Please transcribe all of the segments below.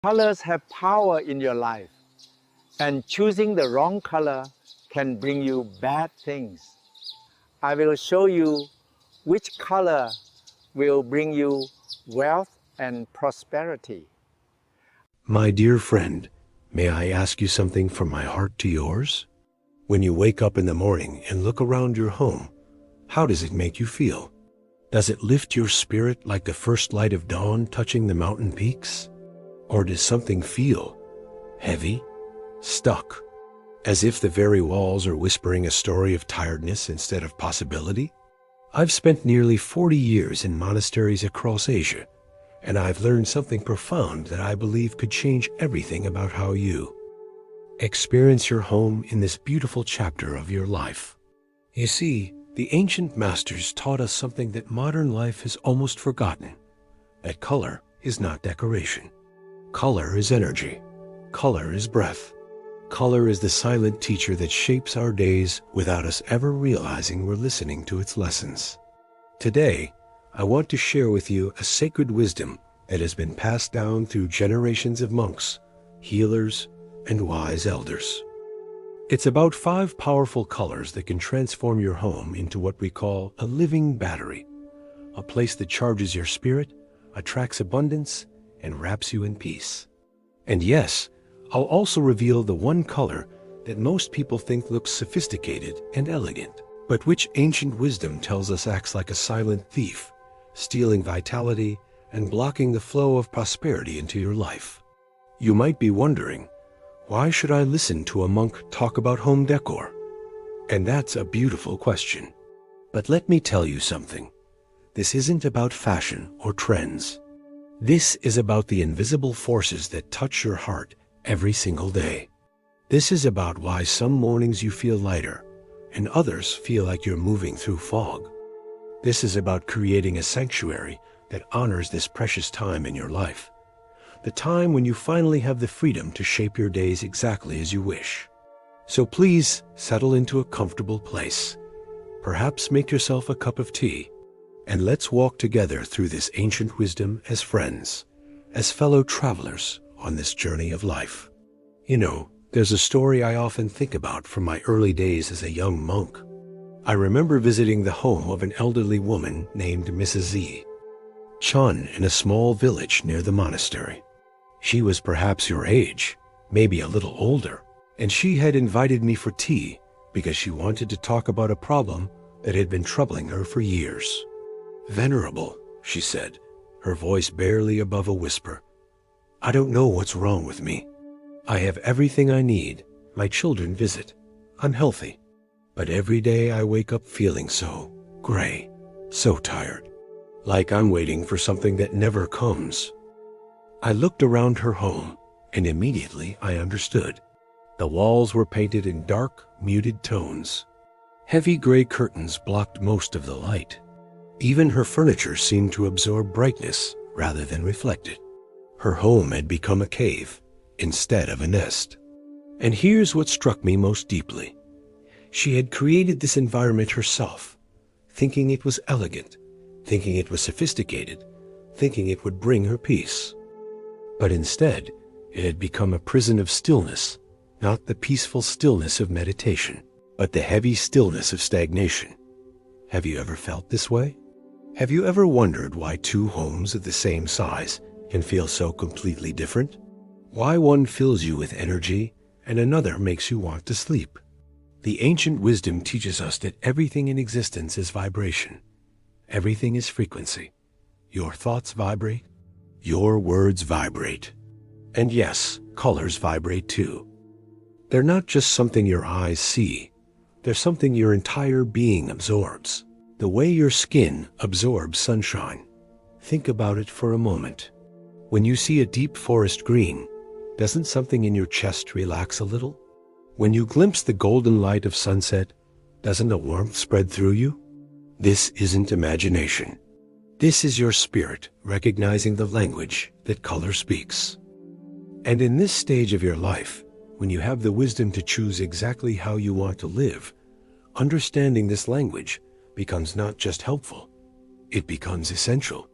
Colors have power in your life, and choosing the wrong color can bring you bad things. I will show you which color will bring you wealth and prosperity. My dear friend, may I ask you something from my heart to yours? When you wake up in the morning and look around your home, how does it make you feel? Does it lift your spirit like the first light of dawn touching the mountain peaks? Or does something feel heavy, stuck, as if the very walls are whispering a story of tiredness instead of possibility? I've spent nearly 40 years in monasteries across Asia, and I've learned something profound that I believe could change everything about how you experience your home in this beautiful chapter of your life. You see, the ancient masters taught us something that modern life has almost forgotten, that color is not decoration. Color is energy. Color is breath. Color is the silent teacher that shapes our days without us ever realizing we're listening to its lessons. Today, I want to share with you a sacred wisdom that has been passed down through generations of monks, healers, and wise elders. It's about 5 powerful colors that can transform your home into what we call a living battery, a place that charges your spirit, attracts abundance, and wraps you in peace. And yes, I'll also reveal the one color that most people think looks sophisticated and elegant, but which ancient wisdom tells us acts like a silent thief, stealing vitality and blocking the flow of prosperity into your life. You might be wondering, why should I listen to a monk talk about home decor? And that's a beautiful question. But let me tell you something. This isn't about fashion or trends. This is about the invisible forces that touch your heart every single day. This is about why some mornings you feel lighter and others feel like you're moving through fog. This is about creating a sanctuary that honors this precious time in your life, the time when you finally have the freedom to shape your days exactly as you wish. So please settle into a comfortable place. Perhaps make yourself a cup of tea, and let's walk together through this ancient wisdom as friends, as fellow travelers on this journey of life. You know, there's a story I often think about from my early days as a young monk. I remember visiting the home of an elderly woman named Mrs. Z. Chun in a small village near the monastery. She was perhaps your age, maybe a little older, and she had invited me for tea because she wanted to talk about a problem that had been troubling her for years. "Venerable," she said, her voice barely above a whisper, "I don't know what's wrong with me. I have everything I need. My children visit. I'm healthy. But every day I wake up feeling so gray, so tired, like I'm waiting for something that never comes." I looked around her home, and immediately I understood. The walls were painted in dark, muted tones. Heavy gray curtains blocked most of the light. Even her furniture seemed to absorb brightness rather than reflect it. Her home had become a cave instead of a nest. And here's what struck me most deeply. She had created this environment herself, thinking it was elegant, thinking it was sophisticated, thinking it would bring her peace. But instead, it had become a prison of stillness, not the peaceful stillness of meditation, but the heavy stillness of stagnation. Have you ever felt this way? Have you ever wondered why 2 homes of the same size can feel so completely different? Why one fills you with energy and another makes you want to sleep? The ancient wisdom teaches us that everything in existence is vibration. Everything is frequency. Your thoughts vibrate. Your words vibrate. And yes, colors vibrate too. They're not just something your eyes see. They're something your entire being absorbs. The way your skin absorbs sunshine. Think about it for a moment. When you see a deep forest green, doesn't something in your chest relax a little? When you glimpse the golden light of sunset, doesn't a warmth spread through you? This isn't imagination. This is your spirit recognizing the language that color speaks. And in this stage of your life, when you have the wisdom to choose exactly how you want to live, understanding this language becomes not just helpful, it becomes essential.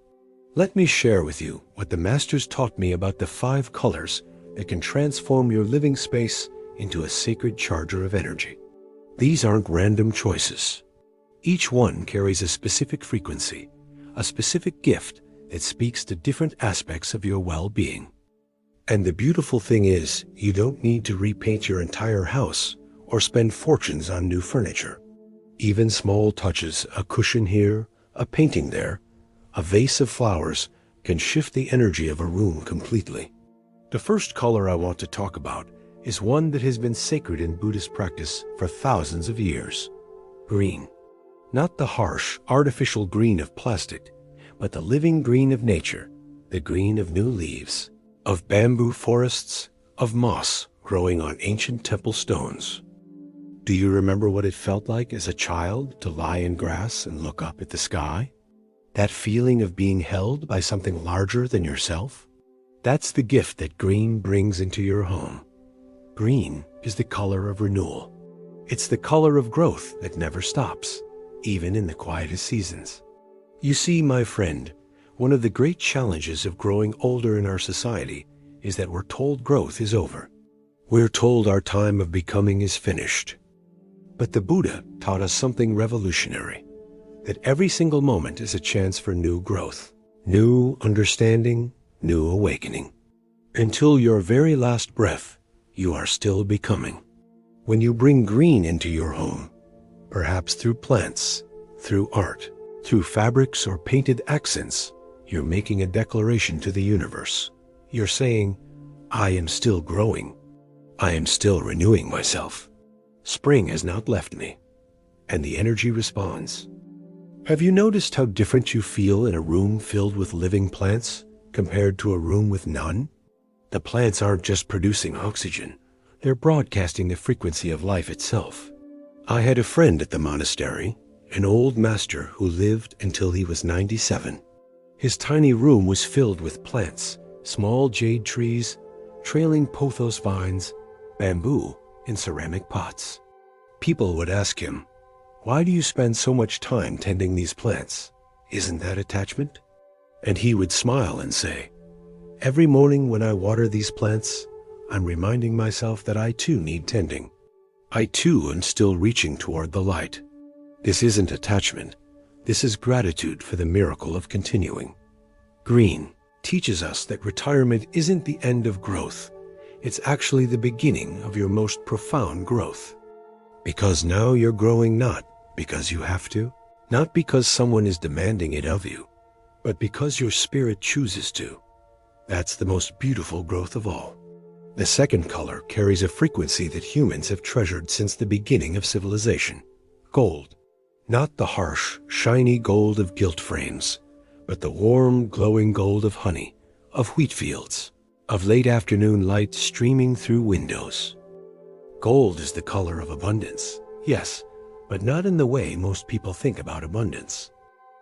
Let me share with you what the masters taught me about the 5 colors that can transform your living space into a sacred charger of energy. These aren't random choices. Each one carries a specific frequency, a specific gift that speaks to different aspects of your well-being. And the beautiful thing is, you don't need to repaint your entire house or spend fortunes on new furniture. Even small touches, a cushion here, a painting there, a vase of flowers, can shift the energy of a room completely. The first color I want to talk about is one that has been sacred in Buddhist practice for thousands of years: green. Not the harsh, artificial green of plastic, but the living green of nature, the green of new leaves, of bamboo forests, of moss growing on ancient temple stones. Do you remember what it felt like as a child to lie in grass and look up at the sky? That feeling of being held by something larger than yourself? That's the gift that green brings into your home. Green is the color of renewal. It's the color of growth that never stops, even in the quietest seasons. You see, my friend, one of the great challenges of growing older in our society is that we're told growth is over. We're told our time of becoming is finished. But the Buddha taught us something revolutionary, that every single moment is a chance for new growth, new understanding, new awakening. Until your very last breath, you are still becoming. When you bring green into your home, perhaps through plants, through art, through fabrics or painted accents, you're making a declaration to the universe. You're saying, I am still growing. I am still renewing myself. Spring has not left me. And the energy responds. Have you noticed how different you feel in a room filled with living plants compared to a room with none? The plants aren't just producing oxygen. They're broadcasting the frequency of life itself. I had a friend at the monastery, an old master who lived until he was 97. His tiny room was filled with plants, small jade trees, trailing pothos vines, bamboo in ceramic pots. People would ask him, "Why do you spend so much time tending these plants? Isn't that attachment?" And he would smile and say, "Every morning when I water these plants, I'm reminding myself that I too need tending. I too am still reaching toward the light." This isn't attachment. This is gratitude for the miracle of continuing. Green teaches us that retirement isn't the end of growth. It's actually the beginning of your most profound growth. Because now you're growing not because you have to, not because someone is demanding it of you, but because your spirit chooses to. That's the most beautiful growth of all. The second color carries a frequency that humans have treasured since the beginning of civilization: gold. Not the harsh, shiny gold of gilt frames, but the warm, glowing gold of honey, of wheat fields, of late afternoon light streaming through windows. Gold is the color of abundance, yes, but not in the way most people think about abundance.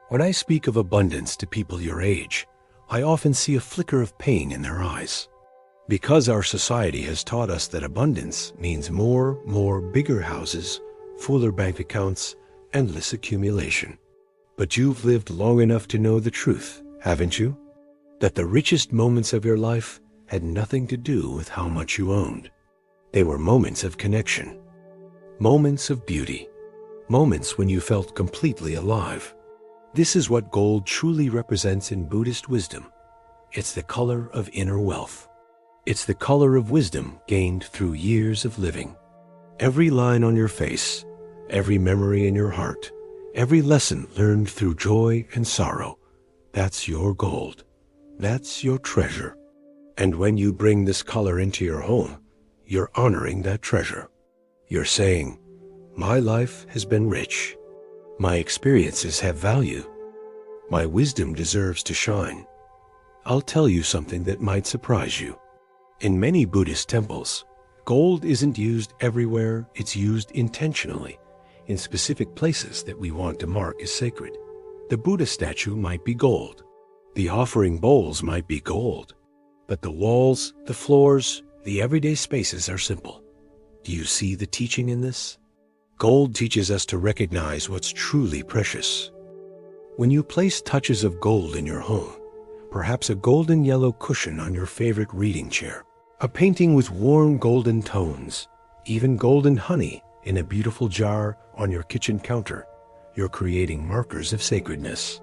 When I speak of abundance to people your age, I often see a flicker of pain in their eyes. Because our society has taught us that abundance means more, bigger houses, fuller bank accounts, endless accumulation. But you've lived long enough to know the truth, haven't you? That the richest moments of your life had nothing to do with how much you owned. They were moments of connection, moments of beauty, moments when you felt completely alive. This is what gold truly represents in Buddhist wisdom. It's the color of inner wealth. It's the color of wisdom gained through years of living. Every line on your face, every memory in your heart, every lesson learned through joy and sorrow, that's your gold. That's your treasure. And when you bring this color into your home, you're honoring that treasure. You're saying, my life has been rich. My experiences have value. My wisdom deserves to shine. I'll tell you something that might surprise you. In many Buddhist temples, gold isn't used everywhere. It's used intentionally in specific places that we want to mark as sacred. The Buddha statue might be gold. The offering bowls might be gold. But the walls, the floors, the everyday spaces are simple. Do you see the teaching in this? Gold teaches us to recognize what's truly precious. When you place touches of gold in your home, perhaps a golden yellow cushion on your favorite reading chair, a painting with warm golden tones, even golden honey in a beautiful jar on your kitchen counter. You're creating markers of sacredness.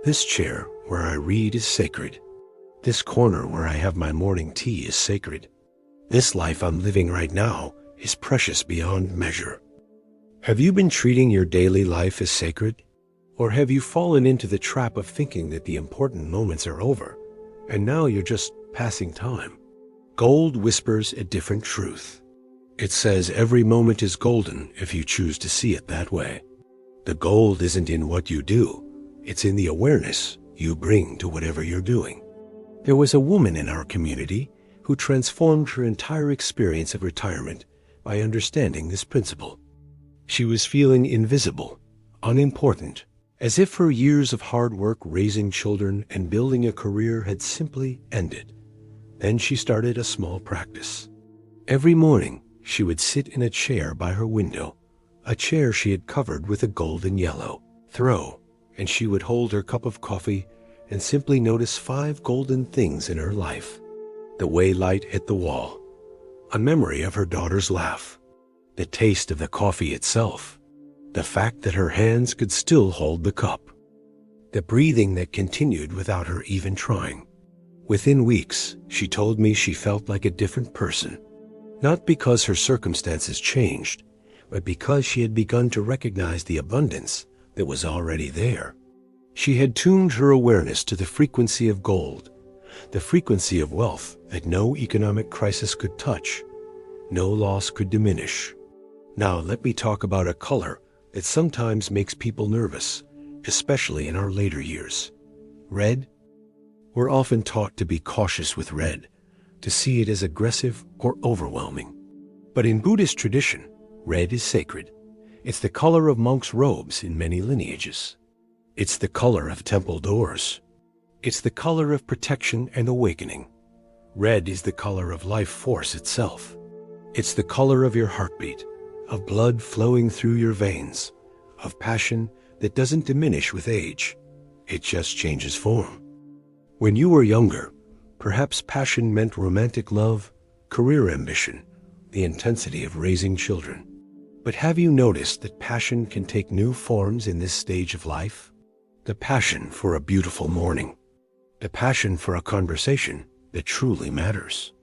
This chair where I read is sacred. This corner where I have my morning tea is sacred. This life I'm living right now is precious beyond measure. Have you been treating your daily life as sacred? Or have you fallen into the trap of thinking that the important moments are over, and now you're just passing time? Gold whispers a different truth. It says every moment is golden if you choose to see it that way. The gold isn't in what you do, it's in the awareness you bring to whatever you're doing. There was a woman in our community who transformed her entire experience of retirement by understanding this principle. She was feeling invisible, unimportant, as if her years of hard work raising children and building a career had simply ended. Then she started a small practice. Every morning, she would sit in a chair by her window, a chair she had covered with a golden yellow throw, and she would hold her cup of coffee and simply notice 5 golden things in her life. The way light hit the wall, a memory of her daughter's laugh, the taste of the coffee itself, the fact that her hands could still hold the cup, the breathing that continued without her even trying. Within weeks, she told me she felt like a different person, not because her circumstances changed, but because she had begun to recognize the abundance that was already there. She had tuned her awareness to the frequency of gold, the frequency of wealth that no economic crisis could touch, no loss could diminish. Now let me talk about a color that sometimes makes people nervous, especially in our later years. Red. We're often taught to be cautious with red, to see it as aggressive or overwhelming. But in Buddhist tradition, red is sacred. It's the color of monks' robes in many lineages. It's the color of temple doors. It's the color of protection and awakening. Red is the color of life force itself. It's the color of your heartbeat, of blood flowing through your veins, of passion that doesn't diminish with age. It just changes form. When you were younger, perhaps passion meant romantic love, career ambition, the intensity of raising children. But have you noticed that passion can take new forms in this stage of life? The passion for a beautiful morning. The passion for a conversation that truly matters.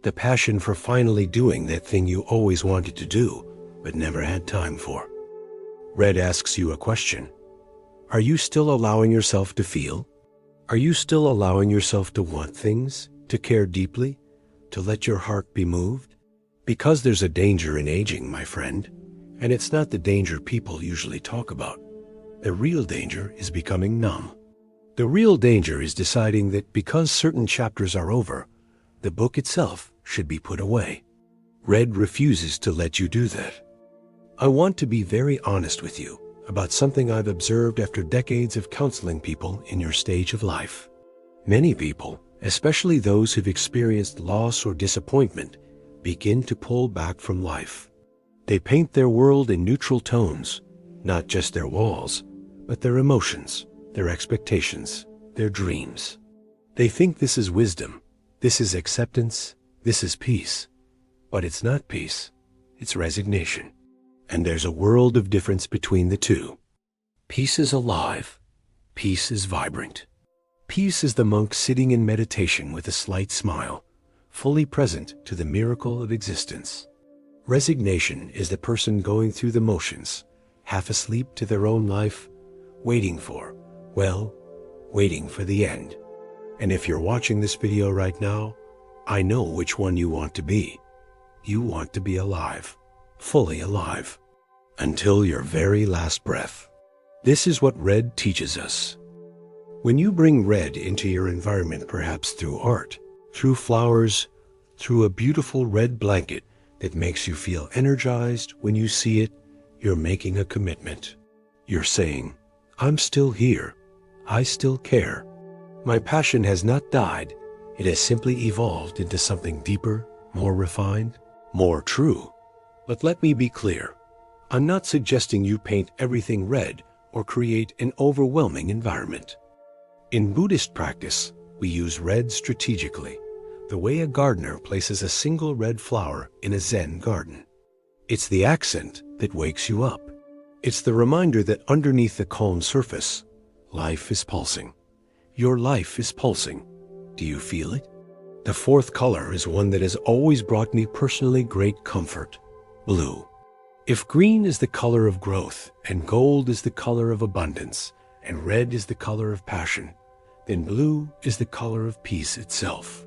The passion for finally doing that thing you always wanted to do, but never had time for. Red asks you a question. Are you still allowing yourself to feel? Are you still allowing yourself to want things, to care deeply, to let your heart be moved? Because there's a danger in aging, my friend, and it's not the danger people usually talk about. The real danger is becoming numb. The real danger is deciding that because certain chapters are over, the book itself should be put away. Red refuses to let you do that. I want to be very honest with you about something I've observed after decades of counseling people in your stage of life. Many people, especially those who've experienced loss or disappointment, begin to pull back from life. They paint their world in neutral tones, not just their walls, but their emotions, their expectations, their dreams. They think this is wisdom, this is acceptance, this is peace. But it's not peace, it's resignation. And there's a world of difference between the two. Peace is alive. Peace is vibrant. Peace is the monk sitting in meditation with a slight smile, fully present to the miracle of existence. Resignation is the person going through the motions, half asleep to their own life, waiting for the end. And if you're watching this video right now, I know which one you want to be. You want to be alive, fully alive, until your very last breath. This is what red teaches us. When you bring red into your environment, perhaps through art, through flowers, through a beautiful red blanket that makes you feel energized when you see it, you're making a commitment. You're saying, I'm still here. I still care. My passion has not died. It has simply evolved into something deeper, more refined, more true. But let me be clear. I'm not suggesting you paint everything red or create an overwhelming environment. In Buddhist practice, We use red strategically, the way a gardener places a single red flower in a Zen garden. It's the accent that wakes you up. It's the reminder that underneath the calm surface, life is pulsing. Your life is pulsing. Do you feel it? The fourth color is one that has always brought me personally great comfort: blue. If green is the color of growth, and gold is the color of abundance, and red is the color of passion, then blue is the color of peace itself.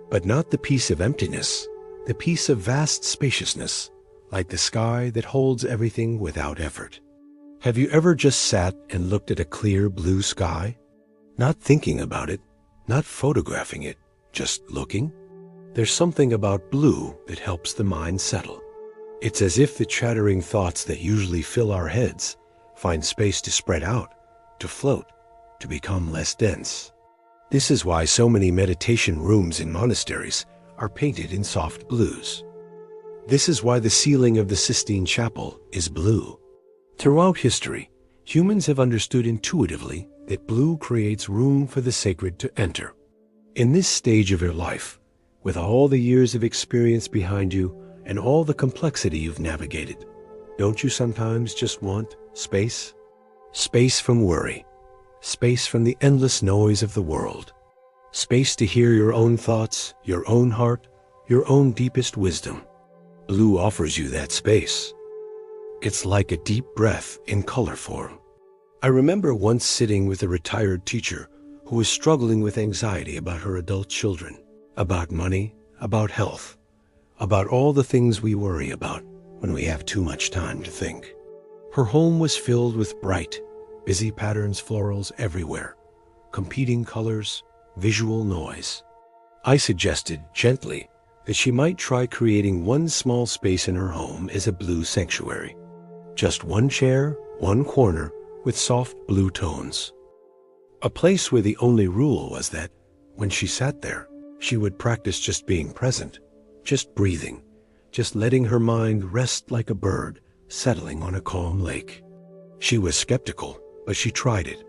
But not the peace of emptiness, the peace of vast spaciousness, like the sky that holds everything without effort. Have you ever just sat and looked at a clear blue sky? Not thinking about it, not photographing it, just looking? There's something about blue that helps the mind settle. It's as if the chattering thoughts that usually fill our heads find space to spread out, to float, to become less dense. This is why so many meditation rooms in monasteries are painted in soft blues. This is why the ceiling of the Sistine Chapel is blue. Throughout history, humans have understood intuitively that blue creates room for the sacred to enter. In this stage of your life, with all the years of experience behind you and all the complexity you've navigated, don't you sometimes just want space? Space from worry. Space from the endless noise of the world. Space to hear your own thoughts, your own heart, your own deepest wisdom. Blue offers you that space. It's like a deep breath in color form. I remember once sitting with a retired teacher who was struggling with anxiety about her adult children, about money, about health, about all the things we worry about when we have too much time to think. Her home was filled with bright, busy patterns, florals everywhere, competing colors, visual noise. I suggested gently that she might try creating one small space in her home as a blue sanctuary. Just one chair, one corner, with soft blue tones. A place where the only rule was that, when she sat there, she would practice just being present, just breathing, just letting her mind rest like a bird settling on a calm lake. She was skeptical, but she tried it.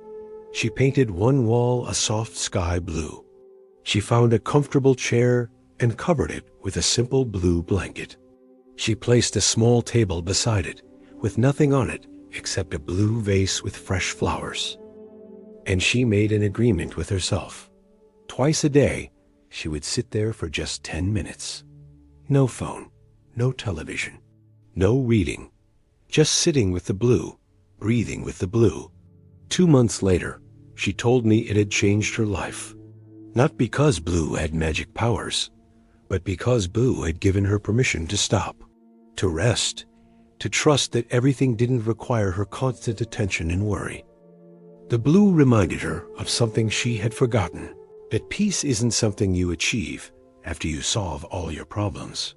She painted one wall a soft sky blue. She found a comfortable chair and covered it with a simple blue blanket. She placed a small table beside it, with nothing on it except a blue vase with fresh flowers. And she made an agreement with herself. Twice a day, she would sit there for just 10 minutes. No phone, no television, no reading, just sitting with the blue, breathing with the blue. 2 months later, she told me it had changed her life. Not because blue had magic powers, but because blue had given her permission to stop, to rest, to trust that everything didn't require her constant attention and worry. The blue reminded her of something she had forgotten, that peace isn't something you achieve after you solve all your problems.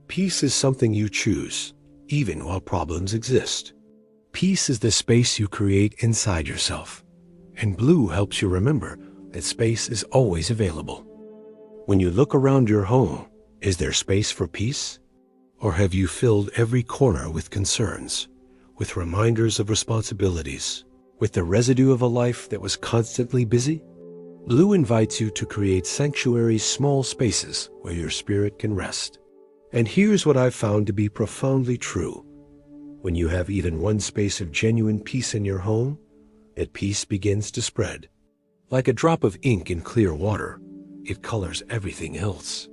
Peace is something you choose, even while problems exist. Peace is the space you create inside yourself, and blue helps you remember that space is always available. When you look around your home, is there space for peace? Or have you filled every corner with concerns, with reminders of responsibilities, with the residue of a life that was constantly busy? Blue invites you to create sanctuary, small spaces where your spirit can rest. And here's what I've found to be profoundly true. When you have even one space of genuine peace in your home, that peace begins to spread. Like a drop of ink in clear water, it colors everything else.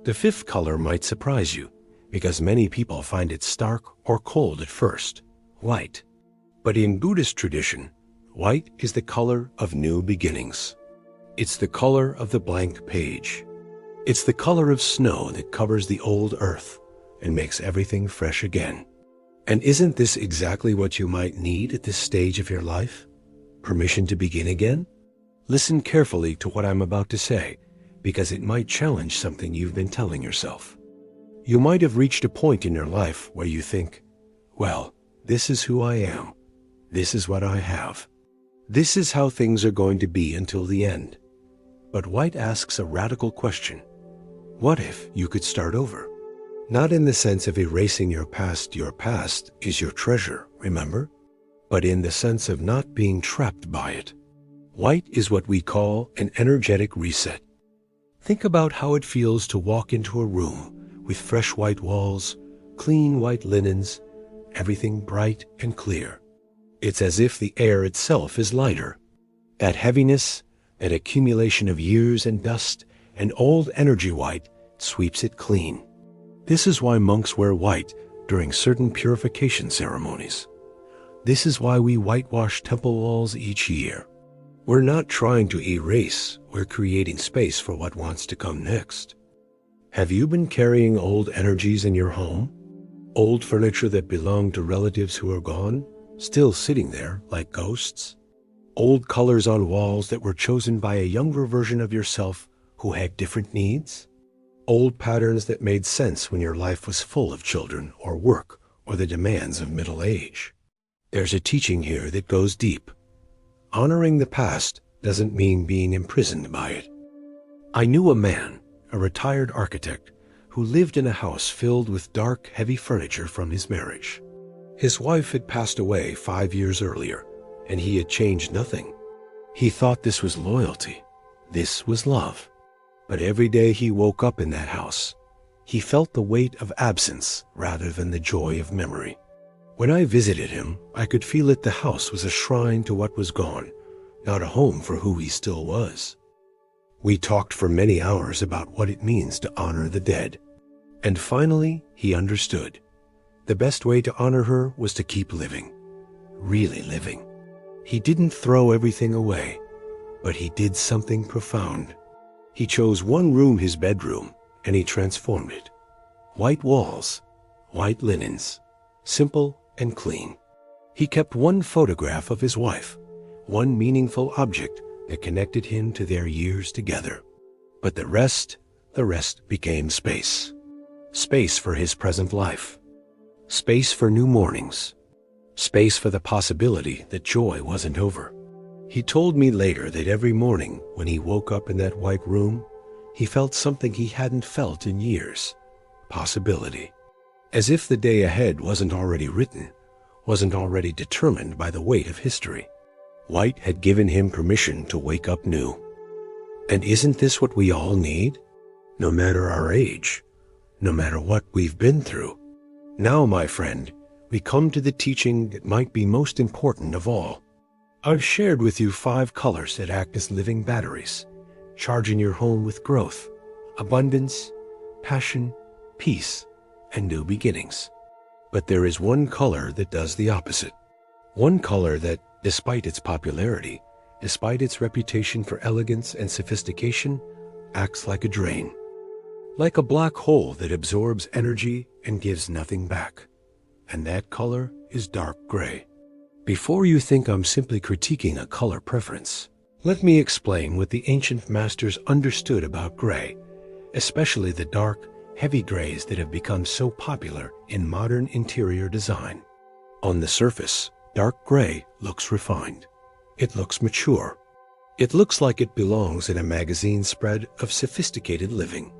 The fifth color might surprise you, because many people find it stark or cold at first: white. But in Buddhist tradition, white is the color of new beginnings. It's the color of the blank page. It's the color of snow that covers the old earth and makes everything fresh again. And isn't this exactly what you might need at this stage of your life? Permission to begin again? Listen carefully to what I'm about to say, because it might challenge something you've been telling yourself. You might have reached a point in your life where you think, well, this is who I am. This is what I have. This is how things are going to be until the end. But White asks a radical question. What if you could start over? Not in the sense of erasing your past is your treasure, remember? But in the sense of not being trapped by it. White is what we call an energetic reset. Think about how it feels to walk into a room with fresh white walls, clean white linens, everything bright and clear. It's as if the air itself is lighter. That heaviness, that accumulation of years and dust and old energy white sweeps it clean. This is why monks wear white during certain purification ceremonies. This is why we whitewash temple walls each year. We're not trying to erase, we're creating space for what wants to come next. Have you been carrying old energies in your home? Old furniture that belonged to relatives who are gone, still sitting there like ghosts? Old colors on walls that were chosen by a younger version of yourself who had different needs? Old patterns that made sense when your life was full of children or work or the demands of middle age? There's a teaching here that goes deep. Honoring the past doesn't mean being imprisoned by it. I knew a man, a retired architect, who lived in a house filled with dark, heavy furniture from his marriage. His wife had passed away 5 years earlier, and he had changed nothing. He thought this was loyalty. This was love. But every day he woke up in that house, he felt the weight of absence rather than the joy of memory. When I visited him, I could feel that the house was a shrine to what was gone, not a home for who he still was. We talked for many hours about what it means to honor the dead. And finally, he understood. The best way to honor her was to keep living, really living. He didn't throw everything away, but he did something profound. He chose one room, his bedroom, and he transformed it. White walls, white linens, simple and clean. He kept one photograph of his wife, one meaningful object that connected him to their years together. But the rest became space. Space for his present life. Space for new mornings. Space for the possibility that joy wasn't over. He told me later that every morning when he woke up in that white room, he felt something he hadn't felt in years. Possibility. As if the day ahead wasn't already written, wasn't already determined by the weight of history. White had given him permission to wake up new. And isn't this what we all need? No matter our age, no matter what we've been through. Now, my friend, we come to the teaching that might be most important of all. I've shared with you 5 colors that act as living batteries, charging your home with growth, abundance, passion, peace, and new beginnings. But there is one color that does the opposite. One color that, despite its popularity, despite its reputation for elegance and sophistication, acts like a drain. Like a black hole that absorbs energy and gives nothing back. And that color is dark gray. Before you think I'm simply critiquing a color preference, let me explain what the ancient masters understood about gray, especially the dark, heavy grays that have become so popular in modern interior design. On the surface, dark gray looks refined. It looks mature. It looks like it belongs in a magazine spread of sophisticated living.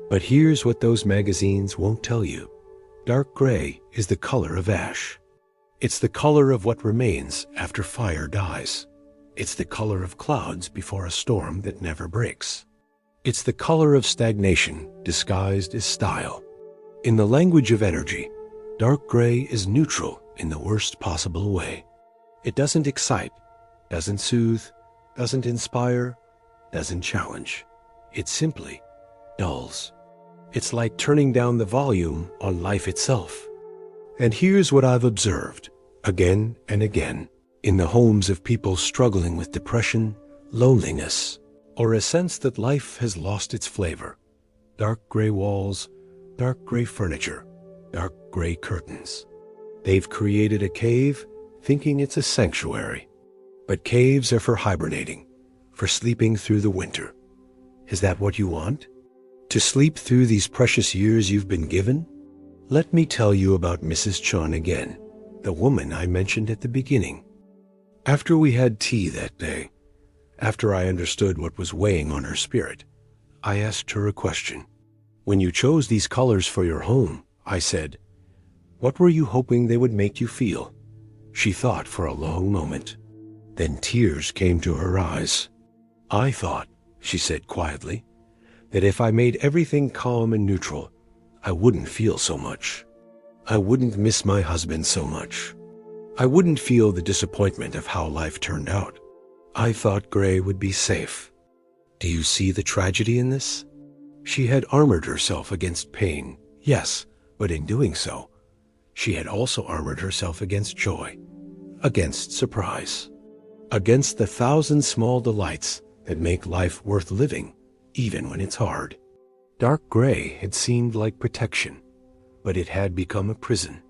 But here's what those magazines won't tell you. Dark gray is the color of ash. It's the color of what remains after fire dies. It's the color of clouds before a storm that never breaks. It's the color of stagnation disguised as style. In the language of energy, dark gray is neutral in the worst possible way. It doesn't excite, doesn't soothe, doesn't inspire, doesn't challenge. It simply dulls. It's like turning down the volume on life itself. And here's what I've observed, again and again, in the homes of people struggling with depression, loneliness, or a sense that life has lost its flavor. Dark gray walls, dark gray furniture, dark gray curtains. They've created a cave thinking it's a sanctuary. But caves are for hibernating, for sleeping through the winter. Is that what you want? To sleep through these precious years you've been given? Let me tell you about Mrs. Chun again, the woman I mentioned at the beginning. After we had tea that day, after I understood what was weighing on her spirit, I asked her a question. When you chose these colors for your home, I said, what were you hoping they would make you feel? She thought for a long moment. Then tears came to her eyes. "I thought," she said quietly, "that if I made everything calm and neutral, I wouldn't feel so much. I wouldn't miss my husband so much. I wouldn't feel the disappointment of how life turned out. I thought gray would be safe." Do you see the tragedy in this? She had armored herself against pain, yes, but in doing so, she had also armored herself against joy, against surprise, against the thousand small delights that make life worth living, even when it's hard. Dark gray had seemed like protection, but it had become a prison.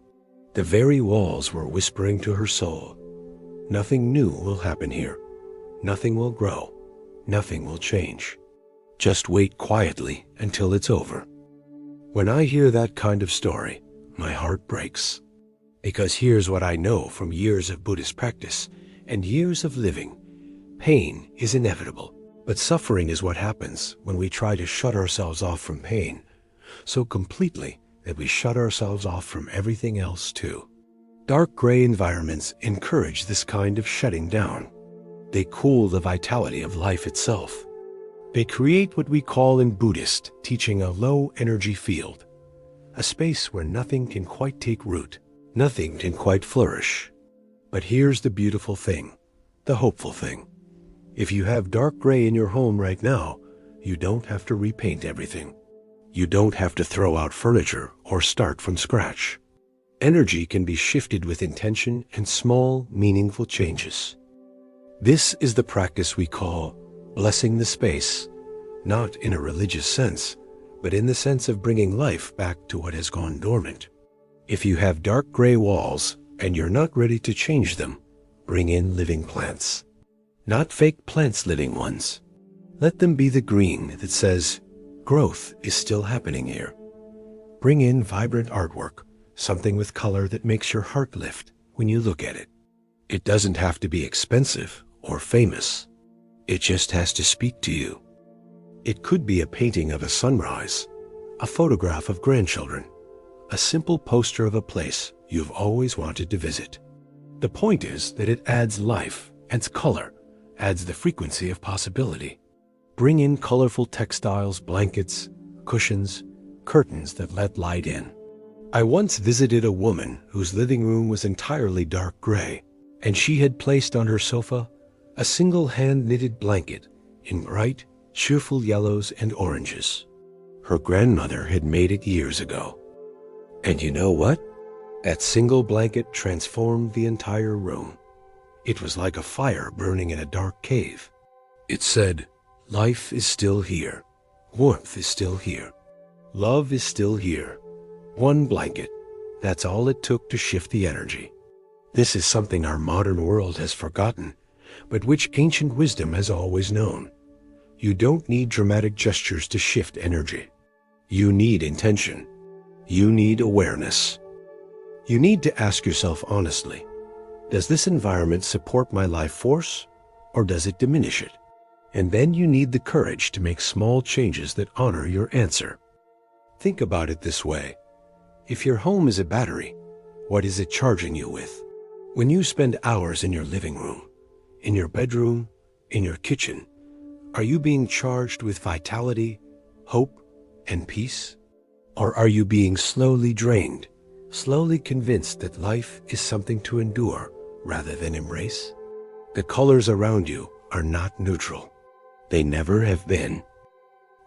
The very walls were whispering to her soul, "Nothing new will happen here. Nothing will grow. Nothing will change. Just wait quietly until it's over." When I hear that kind of story, my heart breaks. Because here's what I know from years of Buddhist practice and years of living. Pain is inevitable, but suffering is what happens when we try to shut ourselves off from pain so completely that we shut ourselves off from everything else too. Dark gray environments encourage this kind of shutting down. They cool the vitality of life itself. They create what we call in Buddhist teaching a low energy field, a space where nothing can quite take root, nothing can quite flourish. But here's the beautiful thing, the hopeful thing. If you have dark gray in your home right now, you don't have to repaint everything. You don't have to throw out furniture or start from scratch. Energy can be shifted with intention and small, meaningful changes. This is the practice we call blessing the space, not in a religious sense, but in the sense of bringing life back to what has gone dormant. If you have dark gray walls and you're not ready to change them, bring in living plants. Not fake plants, living ones. Let them be the green that says, growth is still happening here. Bring in vibrant artwork, something with color that makes your heart lift when you look at it. It doesn't have to be expensive or famous. It just has to speak to you. It could be a painting of a sunrise, a photograph of grandchildren, a simple poster of a place you've always wanted to visit. The point is that it adds life, adds color, adds the frequency of possibility. Bring in colorful textiles, blankets, cushions, curtains that let light in. I once visited a woman whose living room was entirely dark gray, and she had placed on her sofa a single hand-knitted blanket in bright, cheerful yellows and oranges. Her grandmother had made it years ago. And you know what? That single blanket transformed the entire room. It was like a fire burning in a dark cave. It said, "Life is still here. Warmth is still here. Love is still here." One blanket. That's all it took to shift the energy. This is something our modern world has forgotten, but which ancient wisdom has always known. You don't need dramatic gestures to shift energy. You need intention. You need awareness. You need to ask yourself honestly, does this environment support my life force, or does it diminish it? And then you need the courage to make small changes that honor your answer. Think about it this way. If your home is a battery, what is it charging you with? When you spend hours in your living room, in your bedroom, in your kitchen, are you being charged with vitality, hope, and peace? Or are you being slowly drained, slowly convinced that life is something to endure rather than embrace? The colors around you are not neutral. They never have been.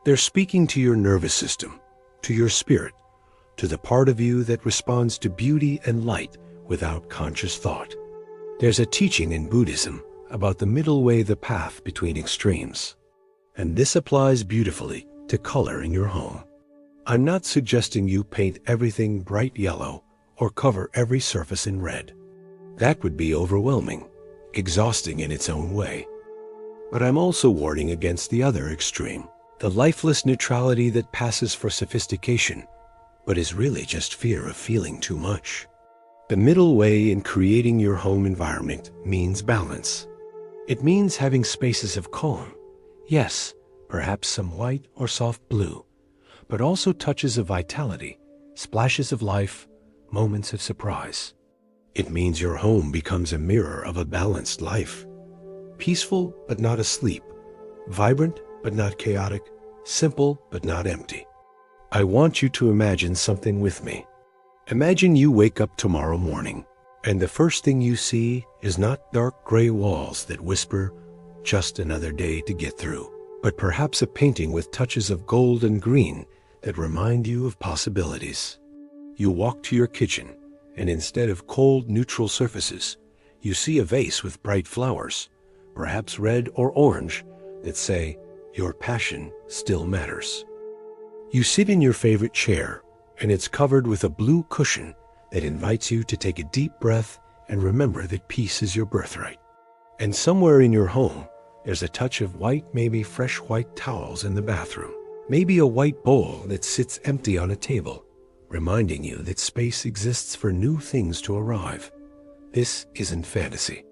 They're speaking to your nervous system, to your spirit, to the part of you that responds to beauty and light without conscious thought. There's a teaching in Buddhism about the middle way, the path between extremes. And this applies beautifully to color in your home. I'm not suggesting you paint everything bright yellow or cover every surface in red. That would be overwhelming, exhausting in its own way. But I'm also warning against the other extreme, the lifeless neutrality that passes for sophistication, but is really just fear of feeling too much. The middle way in creating your home environment means balance. It means having spaces of calm. Yes, perhaps some white or soft blue, but also touches of vitality, splashes of life, moments of surprise. It means your home becomes a mirror of a balanced life, peaceful but not asleep, vibrant but not chaotic, simple but not empty. I want you to imagine something with me. Imagine you wake up tomorrow morning, and the first thing you see is not dark gray walls that whisper, "Just another day to get through," but perhaps a painting with touches of gold and green that remind you of possibilities. You walk to your kitchen, and instead of cold, neutral surfaces, you see a vase with bright flowers, perhaps red or orange, that say, "Your passion still matters." You sit in your favorite chair, and it's covered with a blue cushion that invites you to take a deep breath and remember that peace is your birthright. And somewhere in your home, there's a touch of white, maybe fresh white towels in the bathroom, maybe a white bowl that sits empty on a table, reminding you that space exists for new things to arrive. This isn't fantasy.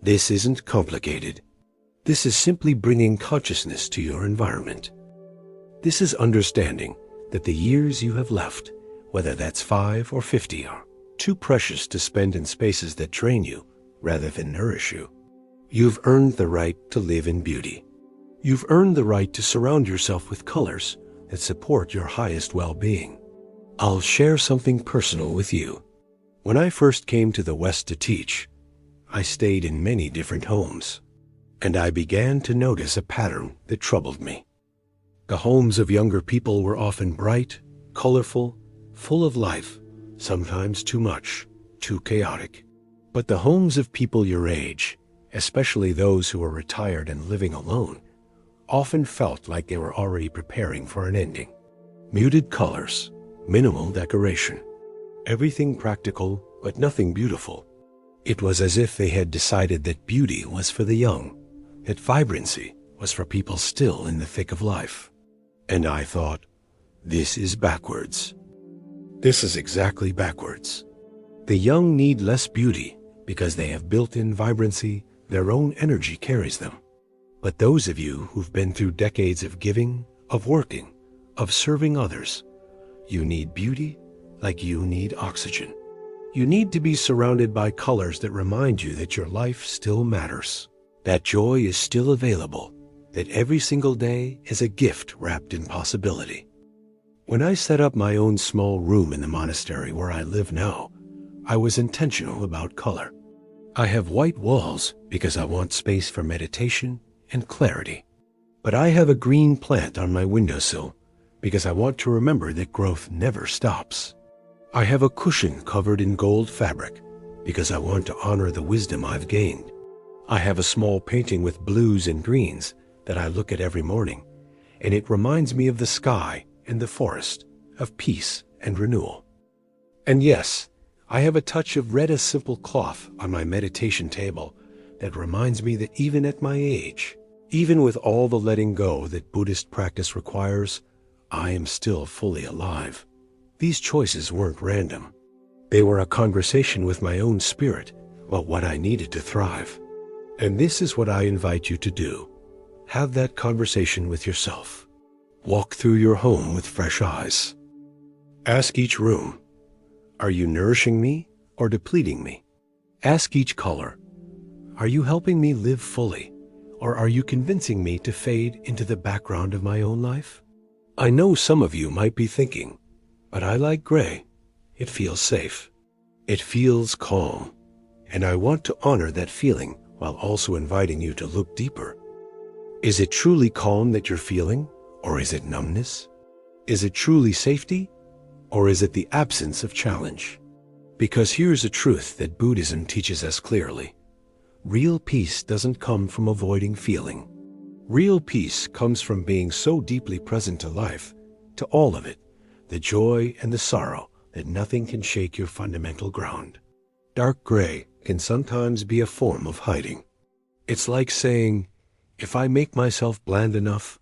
This isn't complicated. This is simply bringing consciousness to your environment. This is understanding that the years you have left, whether that's 5 or 50, are too precious to spend in spaces that drain you rather than nourish you. You've earned the right to live in beauty. You've earned the right to surround yourself with colors that support your highest well-being. I'll share something personal with you. When I first came to the West to teach, I stayed in many different homes, and I began to notice a pattern that troubled me. The homes of younger people were often bright, colorful, full of life, sometimes too much, too chaotic. But the homes of people your age, especially those who were retired and living alone, often felt like they were already preparing for an ending. Muted colors, minimal decoration, everything practical but nothing beautiful. It was as if they had decided that beauty was for the young, that vibrancy was for people still in the thick of life. And I thought, this is backwards. This is exactly backwards. The young need less beauty because they have built-in vibrancy. Their own energy carries them. But those of you who've been through decades of giving, of working, of serving others, you need beauty like you need oxygen. You need to be surrounded by colors that remind you that your life still matters, that joy is still available, that every single day is a gift wrapped in possibility. When I set up my own small room in the monastery where I live now, I was intentional about color. I have white walls because I want space for meditation and clarity. But I have a green plant on my windowsill because I want to remember that growth never stops. I have a cushion covered in gold fabric because I want to honor the wisdom I've gained. I have a small painting with blues and greens that I look at every morning, and it reminds me of the sky and the forest, of peace and renewal. And yes, I have a touch of red as simple cloth on my meditation table that reminds me that even at my age, even with all the letting go that Buddhist practice requires, I am still fully alive. These choices weren't random. They were a conversation with my own spirit about what I needed to thrive. And this is what I invite you to do. Have that conversation with yourself. Walk through your home with fresh eyes. Ask each room, are you nourishing me or depleting me? Ask each color, are you helping me live fully, or are you convincing me to fade into the background of my own life? I know some of you might be thinking, but I like gray. It feels safe. It feels calm. And I want to honor that feeling while also inviting you to look deeper. Is it truly calm that you're feeling, or is it numbness? Is it truly safety, or is it the absence of challenge? Because here's a truth that Buddhism teaches us clearly. Real peace doesn't come from avoiding feeling. Real peace comes from being so deeply present to life, to all of it, the joy and the sorrow, that nothing can shake your fundamental ground. Dark gray can sometimes be a form of hiding. It's like saying, if I make myself bland enough,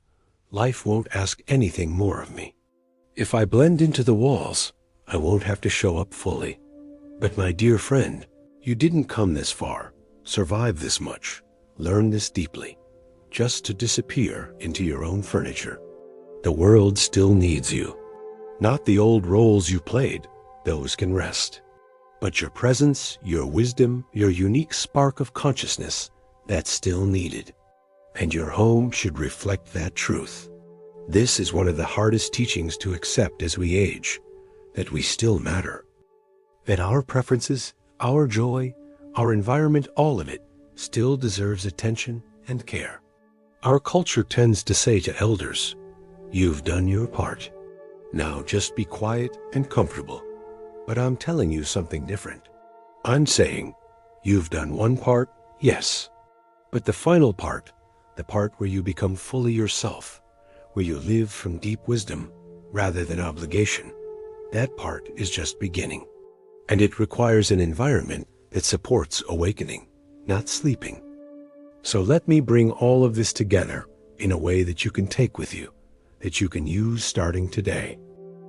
life won't ask anything more of me. If I blend into the walls, I won't have to show up fully. But my dear friend, you didn't come this far, survive this much, learn this deeply, just to disappear into your own furniture. The world still needs you. Not the old roles you played, those can rest. But your presence, your wisdom, your unique spark of consciousness, that's still needed. And your home should reflect that truth. This is one of the hardest teachings to accept as we age, that we still matter. That our preferences, our joy, our environment, all of it, still deserves attention and care. Our culture tends to say to elders, "You've done your part. Now just be quiet and comfortable." But I'm telling you something different. I'm saying, you've done one part, yes. But the final part, the part where you become fully yourself, where you live from deep wisdom rather than obligation, that part is just beginning. And it requires an environment that supports awakening, not sleeping. So let me bring all of this together in a way that you can take with you, that you can use starting today.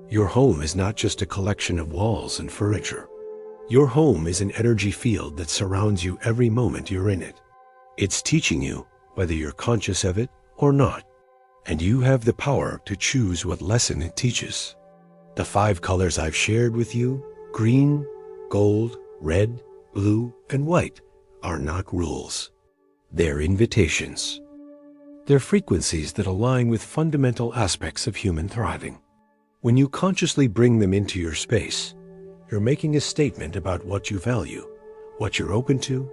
Your home is not just a collection of walls and furniture. Your home is an energy field that surrounds you every moment you're in it. It's teaching you whether you're conscious of it or not. And you have the power to choose what lesson it teaches. The 5 colors I've shared with you, green, gold, red, blue, and white, are not rules. They're invitations. They're frequencies that align with fundamental aspects of human thriving. When you consciously bring them into your space, you're making a statement about what you value, what you're open to,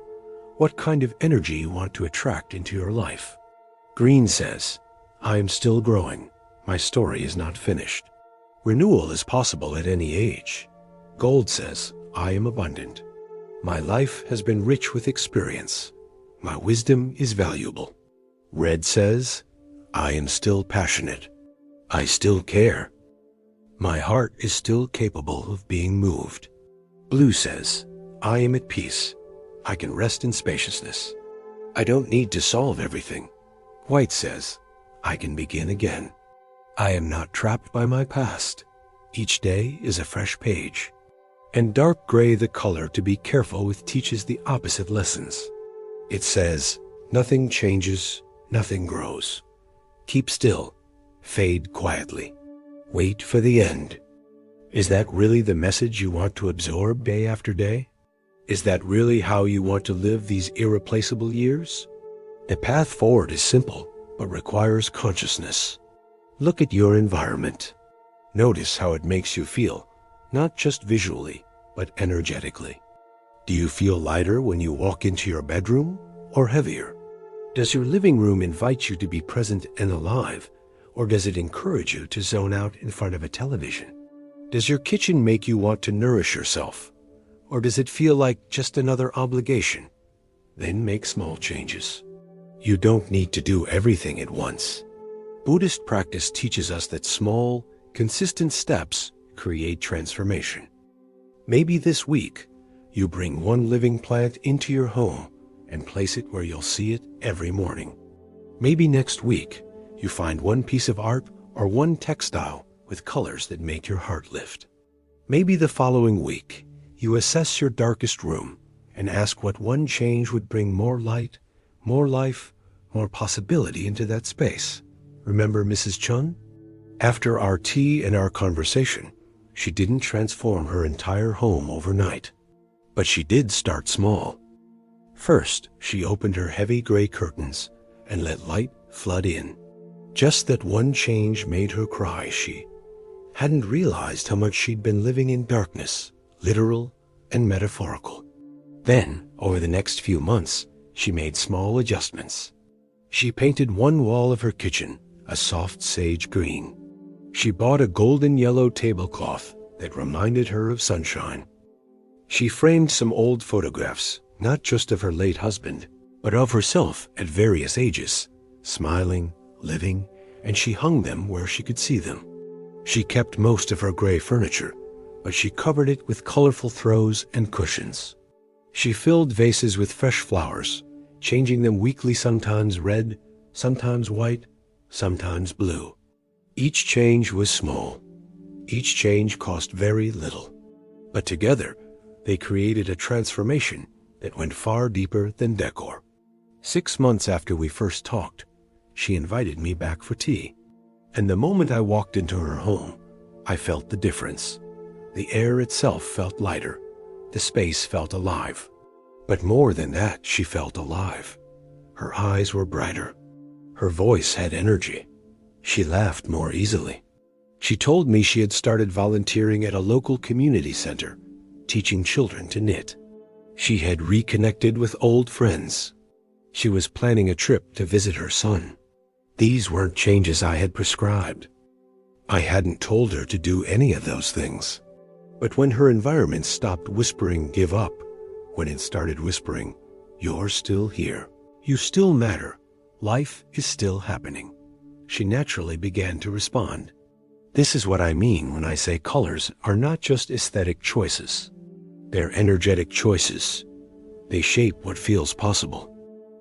what kind of energy you want to attract into your life. Green says, "I am still growing. My story is not finished." Renewal is possible at any age. Gold says, "I am abundant. My life has been rich with experience. My wisdom is valuable." Red says, "I am still passionate. I still care. My heart is still capable of being moved." Blue says, "I am at peace. I can rest in spaciousness. I don't need to solve everything." White says, "I can begin again. I am not trapped by my past. Each day is a fresh page." And dark gray, the color to be careful with, teaches the opposite lessons. It says, "Nothing changes, nothing grows. Keep still, fade quietly. Wait for the end." Is that really the message you want to absorb day after day? Is that really how you want to live these irreplaceable years? The path forward is simple, but requires consciousness. Look at your environment. Notice how it makes you feel, not just visually, but energetically. Do you feel lighter when you walk into your bedroom, or heavier? Does your living room invite you to be present and alive, or does it encourage you to zone out in front of a television? Does your kitchen make you want to nourish yourself, or does it feel like just another obligation? Then make small changes. You don't need to do everything at once. Buddhist practice teaches us that small, consistent steps create transformation. Maybe this week, you bring one living plant into your home and place it where you'll see it every morning. Maybe next week, you find one piece of art or one textile with colors that make your heart lift. Maybe the following week, you assess your darkest room and ask what one change would bring more light, more life, more possibility into that space. Remember Mrs. Chun? After our tea and our conversation, she didn't transform her entire home overnight, but she did start small. First, she opened her heavy gray curtains and let light flood in. Just that one change made her cry. She hadn't realized how much she'd been living in darkness, literal and metaphorical. Then, over the next few months, she made small adjustments. She painted one wall of her kitchen a soft sage green. She bought a golden yellow tablecloth that reminded her of sunshine. She framed some old photographs, not just of her late husband, but of herself at various ages, smiling, living, and she hung them where she could see them. She kept most of her gray furniture, but she covered it with colorful throws and cushions. She filled vases with fresh flowers, changing them weekly, sometimes red, sometimes white, sometimes blue. Each change was small. Each change cost very little. But together, they created a transformation that went far deeper than decor. 6 months after we first talked, she invited me back for tea. And the moment I walked into her home, I felt the difference. The air itself felt lighter. The space felt alive. But more than that, she felt alive. Her eyes were brighter. Her voice had energy. She laughed more easily. She told me she had started volunteering at a local community center, teaching children to knit. She had reconnected with old friends. She was planning a trip to visit her son. These weren't changes I had prescribed. I hadn't told her to do any of those things. But when her environment stopped whispering, "Give up," when it started whispering, "You're still here. You still matter. Life is still happening," she naturally began to respond. This is what I mean when I say colors are not just aesthetic choices. They're energetic choices. They shape what feels possible.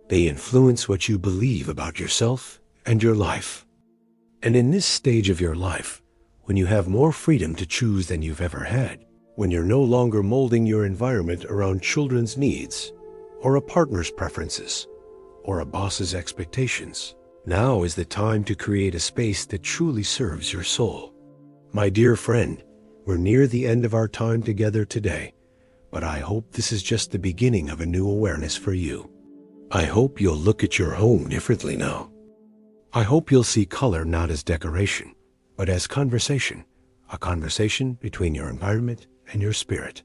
They influence what you believe about yourself and your life. And in this stage of your life, when you have more freedom to choose than you've ever had, when you're no longer molding your environment around children's needs, or a partner's preferences, or a boss's expectations, now is the time to create a space that truly serves your soul. My dear friend, we're near the end of our time together today, but I hope this is just the beginning of a new awareness for you. I hope you'll look at your home differently now. I hope you'll see color not as decoration, but as conversation, a conversation between your environment and your spirit.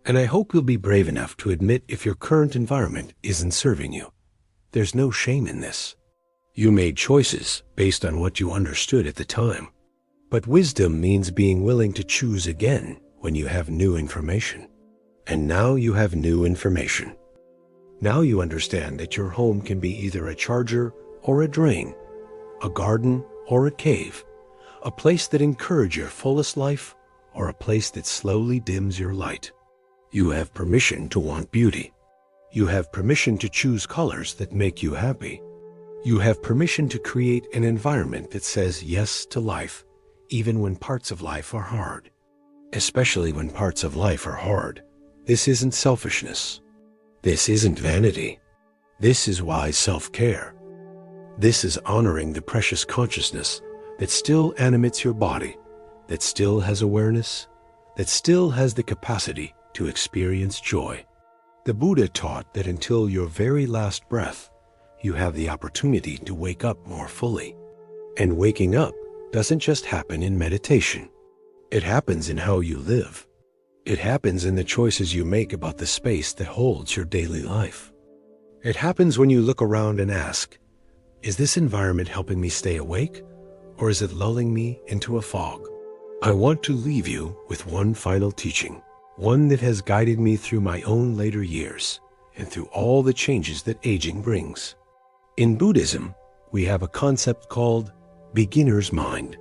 And I hope you'll be brave enough to admit if your current environment isn't serving you. There's no shame in this. You made choices based on what you understood at the time. But wisdom means being willing to choose again when you have new information. And now you have new information. Now you understand that your home can be either a charger or a drain, a garden or a cave, a place that encourages your fullest life or a place that slowly dims your light. You have permission to want beauty. You have permission to choose colors that make you happy. You have permission to create an environment that says yes to life, even when parts of life are hard. Especially when parts of life are hard. This isn't selfishness. This isn't vanity. This is wise self-care. This is honoring the precious consciousness that still animates your body, that still has awareness, that still has the capacity to experience joy. The Buddha taught that until your very last breath, you have the opportunity to wake up more fully. And waking up doesn't just happen in meditation. It happens in how you live. It happens in the choices you make about the space that holds your daily life. It happens when you look around and ask, is this environment helping me stay awake, or is it lulling me into a fog? I want to leave you with one final teaching, one that has guided me through my own later years and through all the changes that aging brings. In Buddhism, we have a concept called beginner's mind,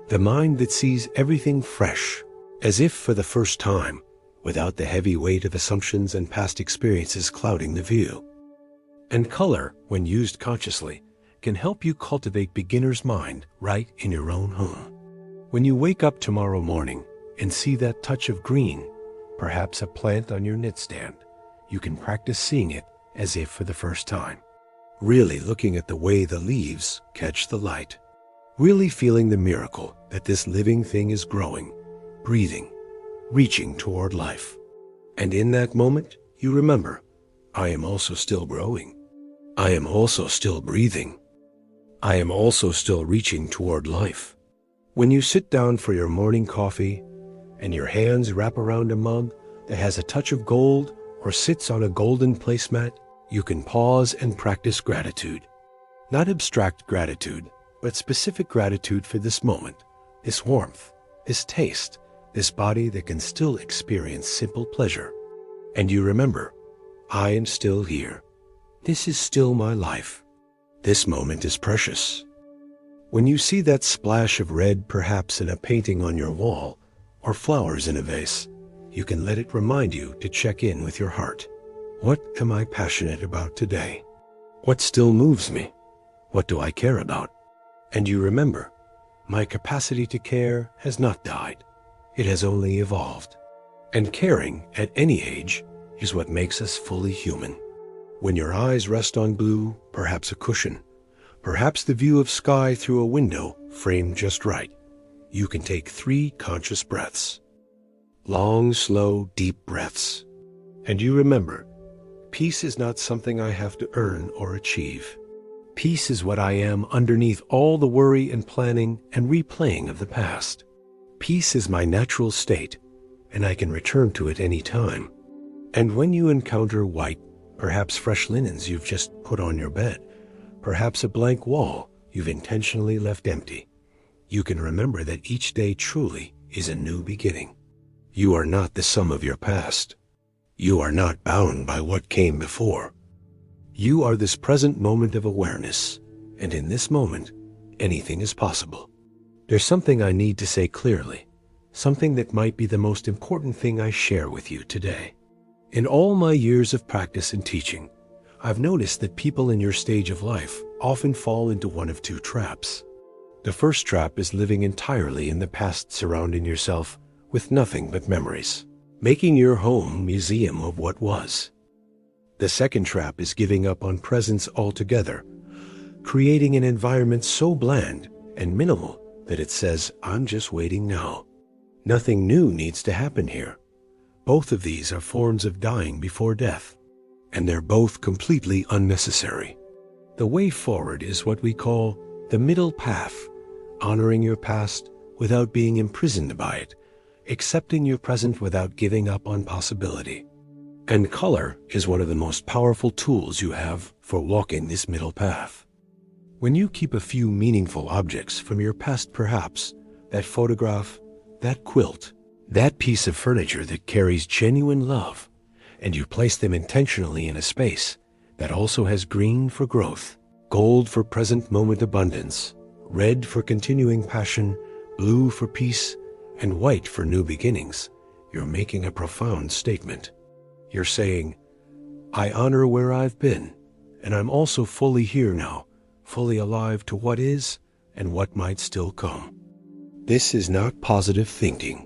the mind that sees everything fresh, as if for the first time, without the heavy weight of assumptions and past experiences clouding the view. And color, when used consciously, can help you cultivate beginner's mind right in your own home. When you wake up tomorrow morning and see that touch of green, perhaps a plant on your knitstand, you can practice seeing it as if for the first time. Really looking at the way the leaves catch the light. Really feeling the miracle that this living thing is growing, breathing, reaching toward life. And in that moment, you remember, I am also still growing. I am also still breathing. I am also still reaching toward life. When you sit down for your morning coffee and your hands wrap around a mug that has a touch of gold or sits on a golden placemat, you can pause and practice gratitude. Not abstract gratitude, but specific gratitude for this moment, this warmth, this taste, this body that can still experience simple pleasure. And you remember, I am still here. This is still my life. This moment is precious. When you see that splash of red perhaps in a painting on your wall or flowers in a vase, you can let it remind you to check in with your heart. What am I passionate about today? What still moves me? What do I care about? And you remember, my capacity to care has not died. It has only evolved. And caring at any age is what makes us fully human. When your eyes rest on blue, perhaps a cushion, perhaps the view of sky through a window framed just right, you can take 3 conscious breaths. Long, slow, deep breaths. And you remember, Peace is not something I have to earn or achieve. Peace is what I am underneath all the worry and planning and replaying of the past. Peace is my natural state, and I can return to it any time. And when you encounter white, perhaps fresh linens you've just put on your bed, perhaps a blank wall you've intentionally left empty, you can remember that each day truly is a new beginning. You are not the sum of your past. You are not bound by what came before. You are this present moment of awareness, and in this moment, anything is possible. There's something I need to say clearly, something that might be the most important thing I share with you today. In all my years of practice and teaching, I've noticed that people in your stage of life often fall into one of two traps. The first trap is living entirely in the past, surrounding yourself with nothing but memories, making your home a museum of what was. The second trap is giving up on presence altogether, creating an environment so bland and minimal that it says, "I'm just waiting now." Nothing new needs to happen here. Both of these are forms of dying before death, and they're both completely unnecessary. The way forward is what we call the middle path, honoring your past without being imprisoned by it, accepting your present without giving up on possibility. And color is one of the most powerful tools you have for walking this middle path. When you keep a few meaningful objects from your past, perhaps that photograph, that quilt, that piece of furniture that carries genuine love, and you place them intentionally in a space that also has green for growth, gold for present moment abundance, red for continuing passion, blue for peace, and white for new beginnings, you're making a profound statement. You're saying, "I honor where I've been, and I'm also fully here now, fully alive to what is and what might still come." This is not positive thinking.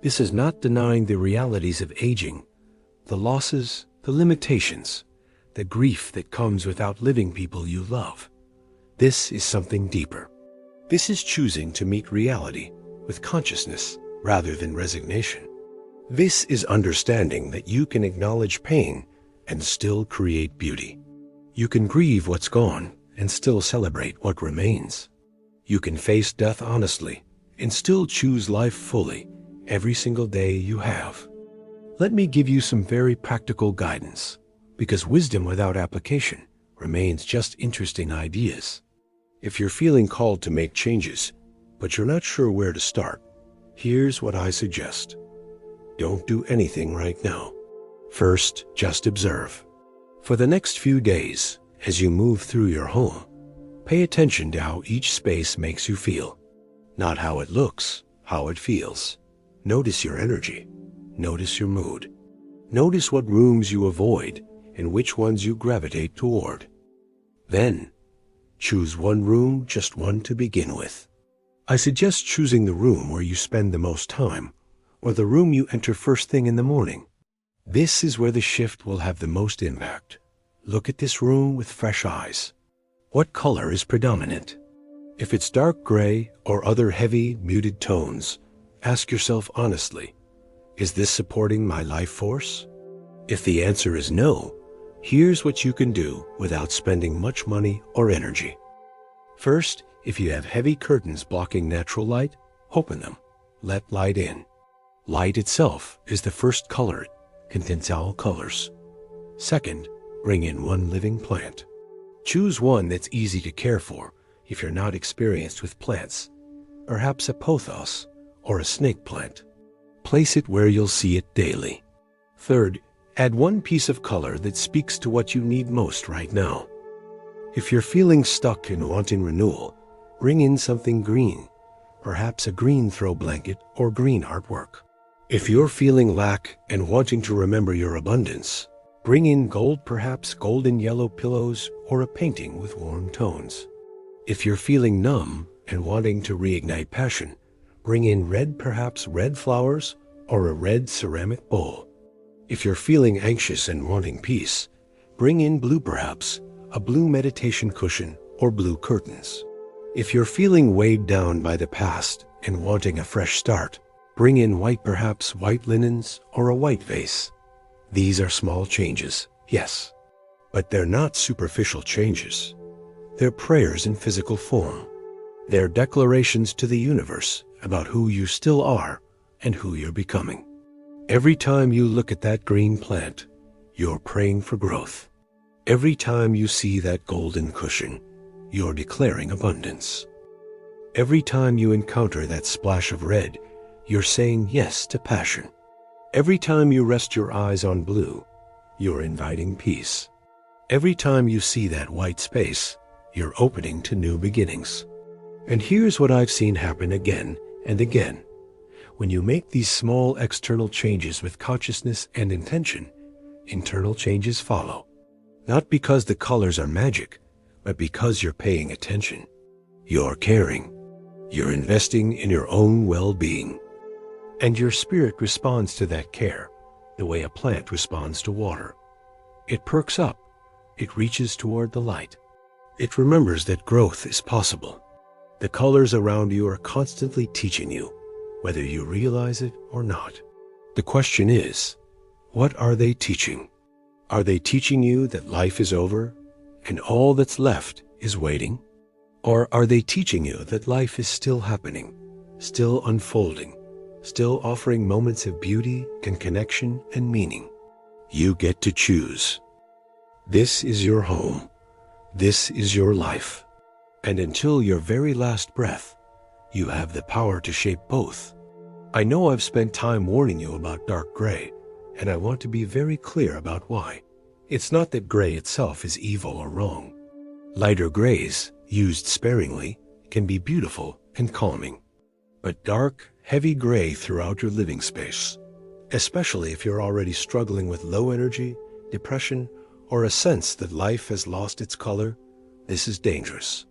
This is not denying the realities of aging, the losses, the limitations, the grief that comes with outliving people you love. This is something deeper. This is choosing to meet reality with consciousness rather than resignation. This is understanding that you can acknowledge pain and still create beauty. You can grieve what's gone and still celebrate what remains. You can face death honestly and still choose life fully every single day you have. Let me give you some very practical guidance, because wisdom without application remains just interesting ideas. If you're feeling called to make changes, but you're not sure where to start, here's what I suggest. Don't do anything right now. First, just observe. For the next few days, as you move through your home, pay attention to how each space makes you feel. Not how it looks, how it feels. Notice your energy. Notice your mood. Notice what rooms you avoid and which ones you gravitate toward. Then, choose one room, just one to begin with. I suggest choosing the room where you spend the most time, or the room you enter first thing in the morning. This is where the shift will have the most impact. Look at this room with fresh eyes. What color is predominant? If it's dark gray or other heavy, muted tones, ask yourself honestly, is this supporting my life force? If the answer is no, here's what you can do without spending much money or energy. First, if you have heavy curtains blocking natural light, open them. Let light in. Light itself is the first color. It contains all colors. Second, bring in one living plant. Choose one that's easy to care for if you're not experienced with plants, perhaps a pothos or a snake plant. Place it where you'll see it daily. Third, add one piece of color that speaks to what you need most right now. If you're feeling stuck and wanting renewal, bring in something green, perhaps a green throw blanket or green artwork. If you're feeling lack and wanting to remember your abundance, bring in gold, perhaps golden yellow pillows or a painting with warm tones. If you're feeling numb and wanting to reignite passion, bring in red, perhaps red flowers or a red ceramic bowl. If you're feeling anxious and wanting peace, bring in blue, perhaps a blue meditation cushion or blue curtains. If you're feeling weighed down by the past and wanting a fresh start, bring in white, perhaps white linens or a white vase. These are small changes, Yes, but they're not superficial changes. They're prayers in physical form. They're declarations to the universe about who you still are and who you're becoming. Every time you look at that green plant, you're praying for growth. Every time you see that golden cushion, you're declaring abundance. Every time you encounter that splash of red, you're saying yes to passion. Every time you rest your eyes on blue, you're inviting peace. Every time you see that white space, you're opening to new beginnings. And here's what I've seen happen again and again. When you make these small external changes with consciousness and intention, internal changes follow. Not because the colors are magic, but because you're paying attention. You're caring. You're investing in your own well-being. And your spirit responds to that care the way a plant responds to water. It perks up. It reaches toward the light. It remembers that growth is possible. The colors around you are constantly teaching you, whether you realize it or not. The question is, what are they teaching? Are they teaching you that life is over and all that's left is waiting? Or are they teaching you that life is still happening, still unfolding, still offering moments of beauty and connection and meaning? You get to choose. This is your home. This is your life. And until your very last breath, you have the power to shape both. I know I've spent time warning you about dark gray, and I want to be very clear about why. It's not that gray itself is evil or wrong. Lighter grays, used sparingly, can be beautiful and calming. But dark, heavy gray throughout your living space, especially if you're already struggling with low energy, depression, or a sense that life has lost its color, this is dangerous.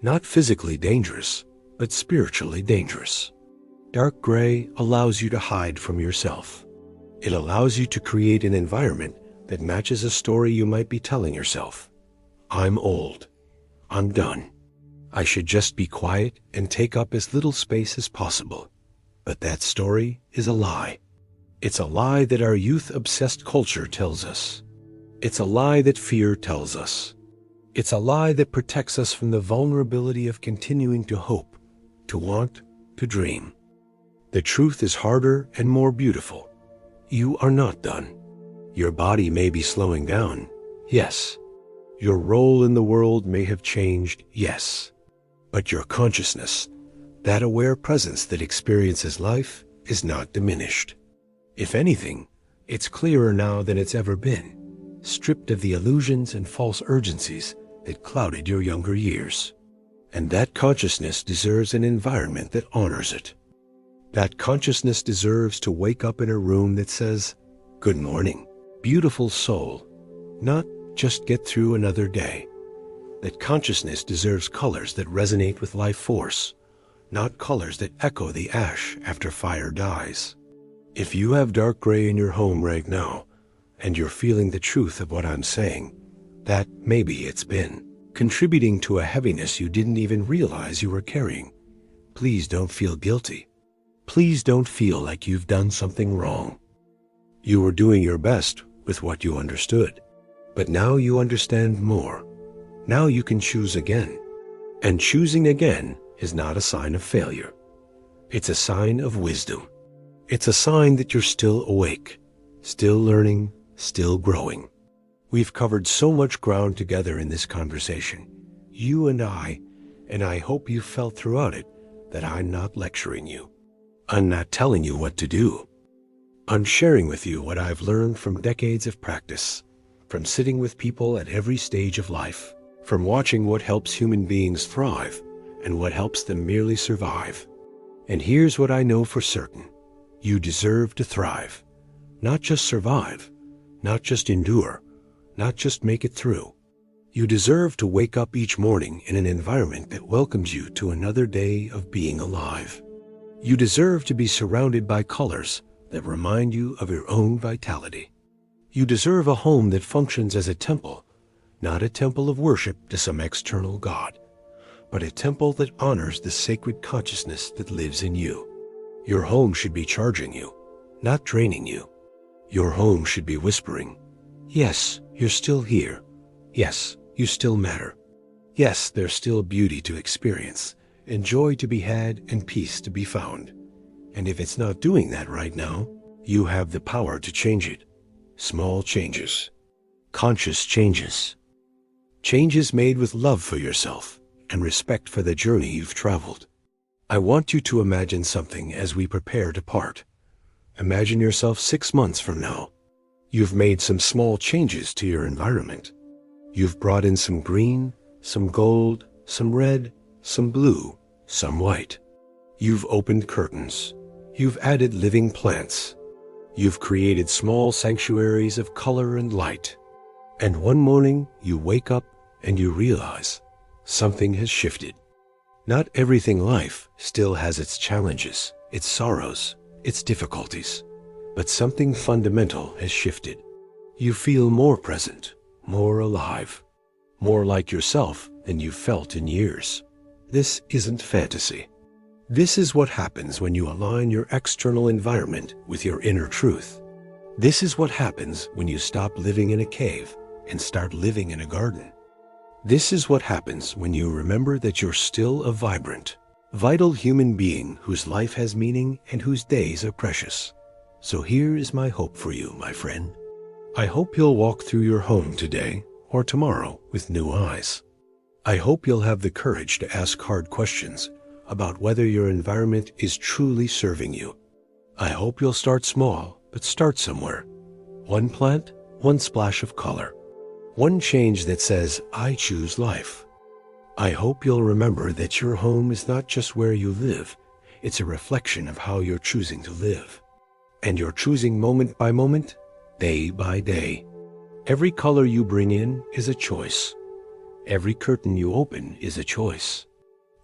Not physically dangerous, but spiritually dangerous. Dark gray allows you to hide from yourself. It allows you to create an environment that matches a story you might be telling yourself. I'm old. I'm done. I should just be quiet and take up as little space as possible. But that story is a lie. It's a lie that our youth-obsessed culture tells us. It's a lie that fear tells us. It's a lie that protects us from the vulnerability of continuing to hope, to want, to dream. The truth is harder and more beautiful. You are not done. Your body may be slowing down, yes. Your role in the world may have changed, yes. But your consciousness, that aware presence that experiences life, is not diminished. If anything, it's clearer now than it's ever been, stripped of the illusions and false urgencies that clouded your younger years. And that consciousness deserves an environment that honors it. That consciousness deserves to wake up in a room that says, "Good morning, beautiful soul," not just get through another day. That consciousness deserves colors that resonate with life force, not colors that echo the ash after fire dies. If you have dark gray in your home right now, and you're feeling the truth of what I'm saying, that maybe it's been contributing to a heaviness you didn't even realize you were carrying. Please don't feel guilty. Please don't feel like you've done something wrong. You were doing your best with what you understood, but now you understand more. Now you can choose again. And choosing again is not a sign of failure. It's a sign of wisdom. It's a sign that you're still awake, still learning, still growing. We've covered so much ground together in this conversation, you and I hope you felt throughout it that I'm not lecturing you. I'm not telling you what to do. I'm sharing with you what I've learned from decades of practice, from sitting with people at every stage of life, from watching what helps human beings thrive and what helps them merely survive. And here's what I know for certain. You deserve to thrive, not just survive, not just endure, not just make it through. You deserve to wake up each morning in an environment that welcomes you to another day of being alive. You deserve to be surrounded by colors that remind you of your own vitality. You deserve a home that functions as a temple, not a temple of worship to some external god, but a temple that honors the sacred consciousness that lives in you. Your home should be charging you, not draining you. Your home should be whispering, Yes, you're still here. Yes, you still matter. Yes, there's still beauty to experience, and joy to be had, and peace to be found. And if it's not doing that right now, you have the power to change it. Small changes. Conscious changes. Changes made with love for yourself and respect for the journey you've traveled. I want you to imagine something as we prepare to part. Imagine yourself 6 months from now. You've made some small changes to your environment. You've brought in some green, some gold, some red, some blue, some white. You've opened curtains. You've added living plants. You've created small sanctuaries of color and light. And one morning you wake up and you realize something has shifted. Not everything life still has its challenges, its sorrows, its difficulties, but something fundamental has shifted. You feel more present, more alive, more like yourself than you've felt in years. This isn't fantasy. This is what happens when you align your external environment with your inner truth. This is what happens when you stop living in a cave and start living in a garden. This is what happens when you remember that you're still a vibrant, vital human being whose life has meaning and whose days are precious. So here is my hope for you, my friend. I hope you'll walk through your home today or tomorrow with new eyes. I hope you'll have the courage to ask hard questions about whether your environment is truly serving you. I hope you'll start small, but start somewhere. One plant, one splash of color. One change that says, I choose life. I hope you'll remember that your home is not just where you live, it's a reflection of how you're choosing to live. And you're choosing moment by moment, day by day. Every color you bring in is a choice. Every curtain you open is a choice.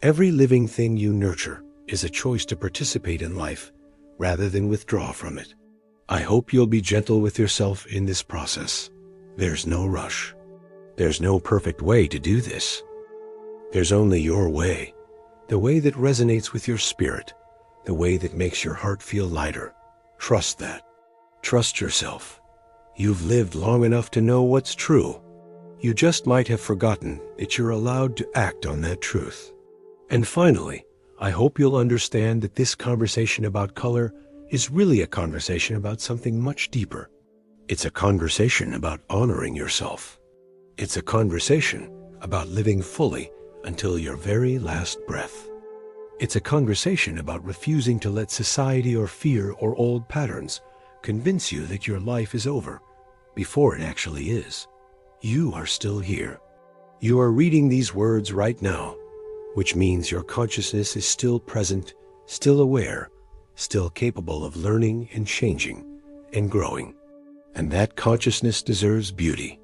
Every living thing you nurture is a choice to participate in life rather than withdraw from it. I hope you'll be gentle with yourself in this process. There's no rush. There's no perfect way to do this. There's only your way, the way that resonates with your spirit, the way that makes your heart feel lighter. Trust that. Trust yourself. You've lived long enough to know what's true. You just might have forgotten that you're allowed to act on that truth. And finally, I hope you'll understand that this conversation about color is really a conversation about something much deeper. It's a conversation about honoring yourself. It's a conversation about living fully until your very last breath. It's a conversation about refusing to let society or fear or old patterns convince you that your life is over before it actually is. You are still here. You are reading these words right now, which means your consciousness is still present, still aware, still capable of learning and changing and growing. And that consciousness deserves beauty.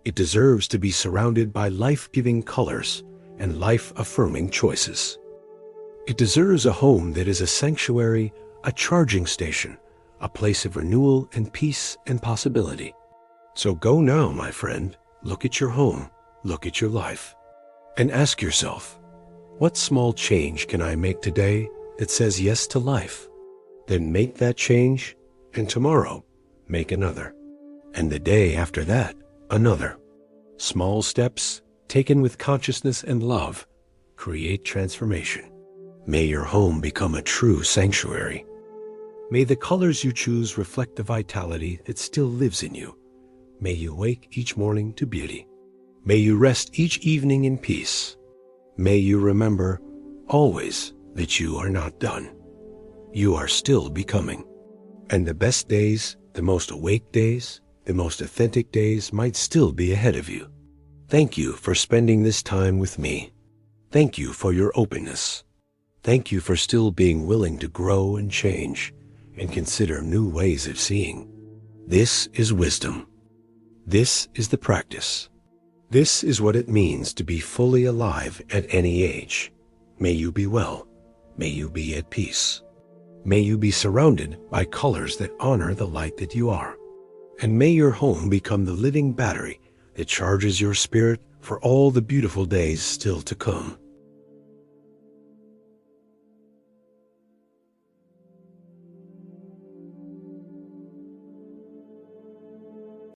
It deserves to be surrounded by life-giving colors and life-affirming choices. It deserves a home that is a sanctuary, a charging station, a place of renewal and peace and possibility. So go now, my friend, look at your home, look at your life, and ask yourself, what small change can I make today that says yes to life? Then make that change, and tomorrow, make another. And the day after that, another. Small steps, taken with consciousness and love, create transformation. May your home become a true sanctuary. May the colors you choose reflect the vitality that still lives in you. May you wake each morning to beauty. May you rest each evening in peace. May you remember always that you are not done. You are still becoming. And the best days, the most awake days, the most authentic days might still be ahead of you. Thank you for spending this time with me. Thank you for your openness. Thank you for still being willing to grow and change and consider new ways of seeing. This is wisdom. This is the practice. This is what it means to be fully alive at any age. May you be well. May you be at peace. May you be surrounded by colors that honor the light that you are. And may your home become the living battery that charges your spirit for all the beautiful days still to come.